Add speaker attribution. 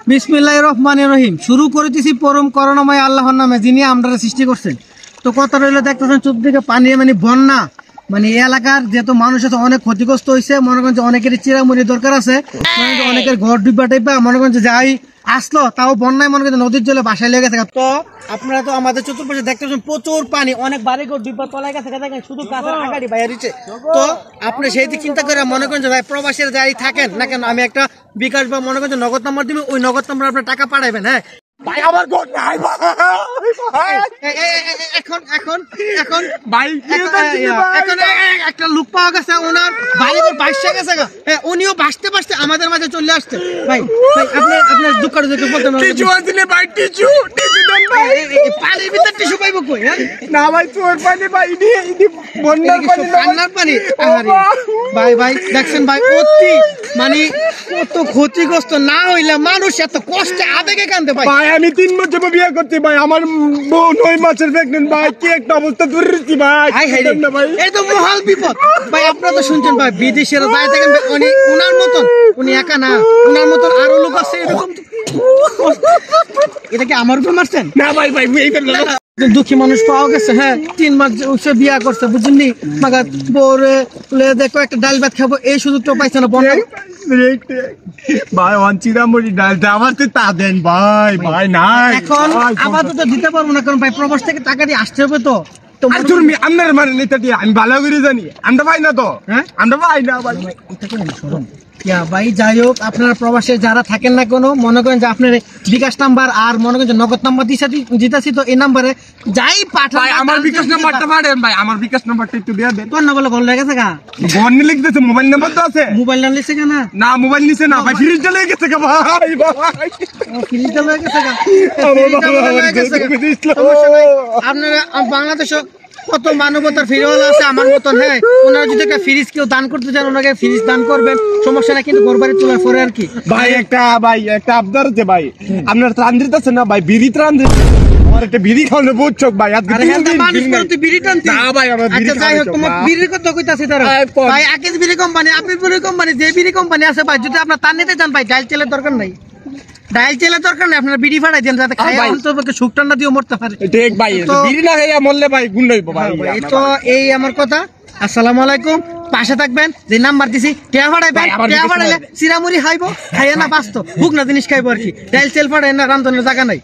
Speaker 1: বিসমিল্লাহির রহমানির রহিম। শুরু করিতেছি পরম করুণাময় আল্লাহর নামে, যিনি আমরা সৃষ্টি করছেন। তো কথা রইলো, দেখতেছেন চতুর্দিকে পানি, মানে বন্যা, মানে এই এলাকার যেহেতু মানুষ আছে অনেক ক্ষতিগ্রস্ত হয়েছে। মনে করেন যে অনেকের চিরামুড়ি দরকার আছে, অনেকের ঘর ডুবা টাইপা, মনে করেন যে যাই আসলো তাও বন্যায় মনে করেন নদীর জলে বাসায় লেগে গেছে। তো আপনারা তো আমাদের চতুর্পাশে দেখতেছেন প্রচুর পানি, অনেক বাড়ি ঘর ডুবা তলায় গেছে, দেখেন শুধু গাছের আগাড়ি বাইরেছে। তো আপনি সেই দিক চিন্তা করে মনে করেন যে ভাই প্রবাসীরা যাই থাকেন না কেন, আমি একটা বিকাশ বা মনে করেন যে নগদ নাম্বার দিবেন, ওই নগদ নাম্বার আপনার টাকা পাঠাবেন। হ্যাঁ
Speaker 2: ভাই আমার ঘর নাই ভাই,
Speaker 1: এখন এখন এখন ভাই এখন একটা লোক পাওয়া গেছে, ওনার বাড়ি ঘর বাইশে গেছে, উনিও বাঁচতে বাঁচতে আমাদের মাঝে চলে আসছে। ভাই আপনার দুঃখ বলতে
Speaker 2: টিচু আসলে ভাই, টিচু দেন ভাই।
Speaker 1: পানির ভিতর টিস্যু পাইবো কই?
Speaker 2: না ভাই চোর পানি ভাই, ইনি বন্যার পানি,
Speaker 1: বন্যার পানি। ভাই ভাই দেখছেন ভাই, অতি মানে কত ক্ষতিগ্রস্ত না হইলে মানুষ এত কষ্টে আবেগে কান্দে। ভাই
Speaker 2: আমি 3 বছর বিয়ে করছি ভাই, আমার বউ 9 মাসের প্রেগনেন্ট ভাই, কি একটা অবস্থা ধরেছি ভাই।
Speaker 1: এই তো মহাল বিপদ ভাই। আপনারা তো শুনছেন ভাই, বিদেশের যায় থাকেন, উনার মতন উনি একা না, উনার মতন আরো লোক আছে এরকম। এটা কি আমার উপর মারছেন?
Speaker 2: না ভাই ভাই
Speaker 1: দুঃখী মানুষ পাওয়া গেছে। হ্যাঁ 3 মাস বিয়া করছে, বুঝলি মাগা বউরে দেখো একটা ডাল ভাত খাবো, এই সুযোগটা পাইছে না।
Speaker 2: ভাই চিরামুড়ি ডালটা আমার তো তা দেন ভাই, ভাই নাই
Speaker 1: এখন আপাতত দিতে পারবো না, কারণ ভাই প্রবাস থেকে টাকা দিয়ে আসতে হবে। তো
Speaker 2: আপনার মানে নেতাটি আমি ভালো করে জানি, আমরা ভাই না তো। হ্যাঁ আমরা ভাই না ভাই।
Speaker 1: ভাই যাই হোক, আপনারা প্রবাসে যারা থাকেন না কোনো, মনে করেন যে আপনার বিকাশ নাম্বার আর মনে করেন যে নগদ নাম্বার দিতেছি, তো এই নাম্বারে যাই পাঠান।
Speaker 2: আমার বিকাশ নাম্বারটা পাঠান ভাই, আমার বিকাশ নাম্বারটা একটু দিয়ে দেন।
Speaker 1: তোর না বলে ঘর লেগে গেছে গা,
Speaker 2: ঘর নিয়ে লিখতেছে, মোবাইল নাম্বার তো আছে।
Speaker 1: মোবাইল নাম লিখছে না?
Speaker 2: না মোবাইল নিছে না ভাই, ফ্রিজ জ্বলে গেছে গা ভাই, ভাই
Speaker 1: ফ্রিজ জ্বলে গেছে গা। আপনারা বাংলাদেশে কত মানবতার ফিরওয়ালা আছে আমার মতন। হ্যাঁ ওনারা যদি একটা ফ্রিজ কেউ দান করতে চান, ওনাকে ফ্রিজ দান করবেন, সমস্যা নাই, কিন্তু ঘর বাড়ি তোলার পরে আর কি।
Speaker 2: ভাই একটা আবদার আছে ভাই, আপনার ত্রাণ দিতেছে না ভাই, বিড়ি ত্রাণ দিতে, আমার একটা বিড়ি খাওয়ানো বহুত চোখ ভাই।
Speaker 1: মানুষ করতে বিড়ি টানতে
Speaker 2: না ভাই, আমার বিড়ি
Speaker 1: যাই হোক, তোমার বিড়ির কথা কইতাছি। তারা ভাই আকিজ বিড়ি কোম্পানি, আপনি বিড়ি কোম্পানি, যে বিড়ি কোম্পানি আছে ভাই, যদি আপনার তার নিতে চান ভাই, ডাইল তেলের দরকার নাই, ডাইল তেলের দরকার নেই, আপনারা বিড়ি ফাটাই দেন, যাতে খাই অন্তত সুখ ঠান্ডা দিয়ে মরতে পারে।
Speaker 2: ঠিক ভাই, বিড়ি না খাইয়া মরলে ভাই গুণ হইব ভাই।
Speaker 1: তো এই আমার কথা। আসসালামু আলাইকুম। পাশে থাকবেন, যে নাম্বার দিছি টেয়া ফাটাইবেন, টেয়া ফাটাইলে চিরামুড়ি খাইবো, খাইয়া না বাঁচতো, ভুক না জিনিস খাইবো আর কি। ডাইল তেল ফাটাই না, রান্ধনের জায়গা নাই।